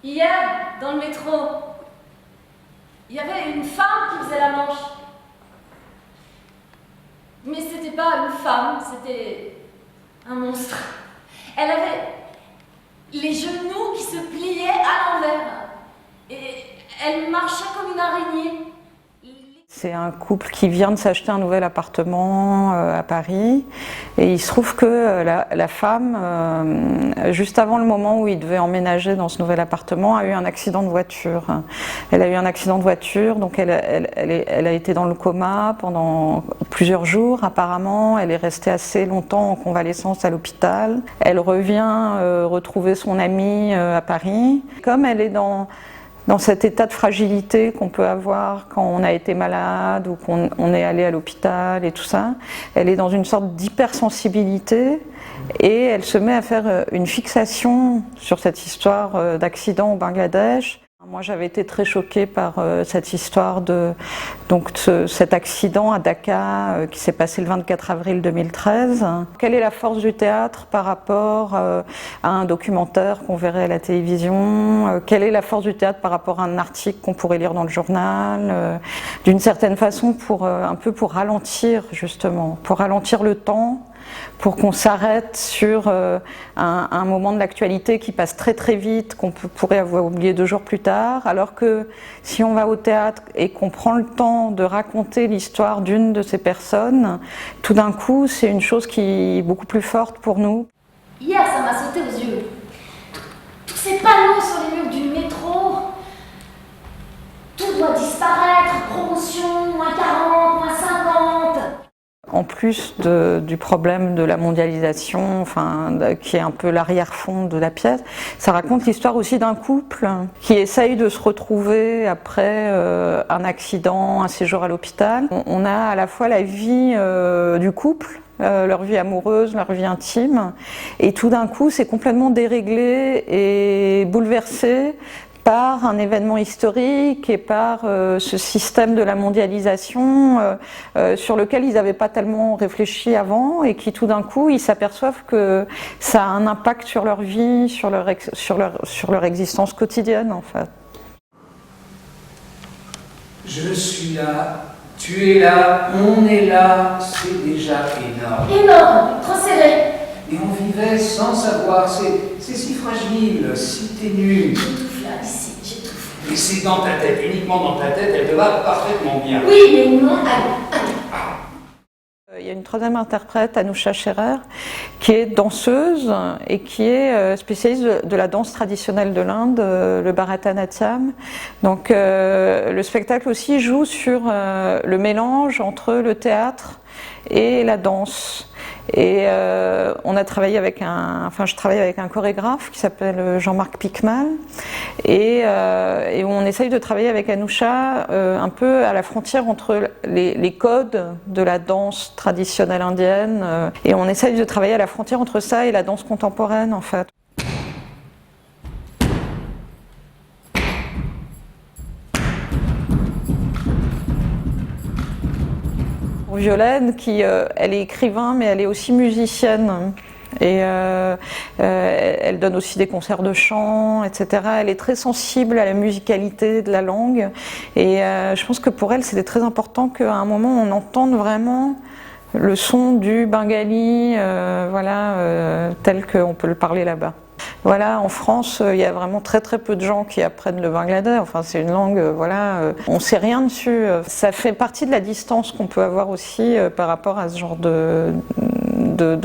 Hier, dans le métro, il y avait une femme qui faisait la manche. Mais c'était pas une femme, c'était un monstre. Elle avait les genoux qui se pliaient à l'envers. Et elle marchait comme une araignée. C'est un couple qui vient de s'acheter un nouvel appartement à Paris et il se trouve que la femme, juste avant le moment où il devait emménager dans ce nouvel appartement, a eu un accident de voiture. Elle a eu un accident de voiture, donc elle a été dans le coma pendant plusieurs jours apparemment. Elle est restée assez longtemps en convalescence à l'hôpital. Elle revient retrouver son amie à Paris. Comme elle est dans cet état de fragilité qu'on peut avoir quand on a été malade ou qu'on est allé à l'hôpital et tout ça, elle est dans une sorte d'hypersensibilité et elle se met à faire une fixation sur cette histoire d'accident au Bangladesh. Moi j'avais été très choquée par cette histoire cet accident à Dhaka qui s'est passé le 24 avril 2013. Quelle est la force du théâtre par rapport à un documentaire qu'on verrait à la télévision? Quelle est la force du théâtre par rapport à un article qu'on pourrait lire dans le journal? D'une certaine façon un peu pour ralentir justement, pour ralentir le temps, pour qu'on s'arrête sur un moment de l'actualité qui passe très très vite, qu'on pourrait avoir oublié 2 jours plus tard, alors que si on va au théâtre et qu'on prend le temps de raconter l'histoire d'une de ces personnes, tout d'un coup c'est une chose qui est beaucoup plus forte pour nous. Hier, ça m'a sauté aux yeux. Tous ces panneaux sur les murs du métro, tout doit disparaître, promotion, moins 40, moins 50. En plus du problème de la mondialisation, qui est un peu l'arrière-fond de la pièce, ça raconte l'histoire aussi d'un couple qui essaye de se retrouver après un accident, un séjour à l'hôpital. On a à la fois la vie du couple, leur vie amoureuse, leur vie intime, et tout d'un coup c'est complètement déréglé et bouleversé par un événement historique et par ce système de la mondialisation sur lequel ils n'avaient pas tellement réfléchi avant et qui tout d'un coup ils s'aperçoivent que ça a un impact sur leur vie, sur leur existence quotidienne en fait. Je suis là, tu es là, on est là, c'est déjà énorme. Énorme, trop serré. Et on vivait sans savoir, c'est si fragile, si ténu. J'étouffe là, ici, j'étouffe. Et c'est dans ta tête, uniquement dans ta tête, elle te va parfaitement bien. Oui, mais non, allez. Il y a une troisième interprète, Anoucha Scherer, qui est danseuse et qui est spécialiste de la danse traditionnelle de l'Inde, le Bharatanatyam. Donc le spectacle aussi joue sur le mélange entre le théâtre et la danse. Et je travaille avec un chorégraphe qui s'appelle Jean-Marc Piquemal et on essaye de travailler avec Anoucha un peu à la frontière entre les codes de la danse traditionnelle indienne et on essaye de travailler à la frontière entre ça et la danse contemporaine en fait. Violaine, elle est écrivain, mais elle est aussi musicienne. Et elle donne aussi des concerts de chant, etc. Elle est très sensible à la musicalité de la langue. Et je pense que pour elle, c'était très important qu'à un moment, on entende vraiment le son du bengali, tel qu'on peut le parler là-bas. Voilà, en France, il y a vraiment très très peu de gens qui apprennent le bangladais. Enfin, c'est une langue, on ne sait rien dessus. Ça fait partie de la distance qu'on peut avoir aussi par rapport à ce genre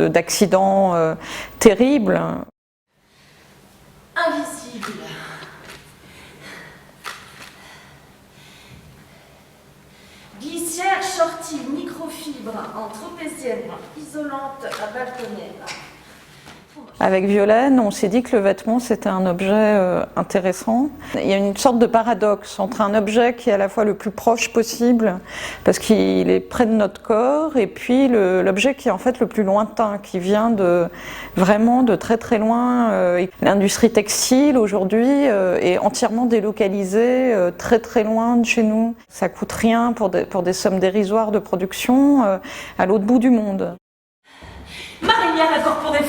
d'accidents terribles. Invisible. Glissière shorty microfibre en tropézienne isolante à balconnière. Avec Violaine, on s'est dit que le vêtement c'était un objet intéressant. Il y a une sorte de paradoxe entre un objet qui est à la fois le plus proche possible parce qu'il est près de notre corps et puis l'objet qui est en fait le plus lointain, qui vient vraiment de très très loin. L'industrie textile aujourd'hui est entièrement délocalisée très très loin de chez nous. Ça coûte rien pour des sommes dérisoires de production à l'autre bout du monde. Marinière, d'accord pour des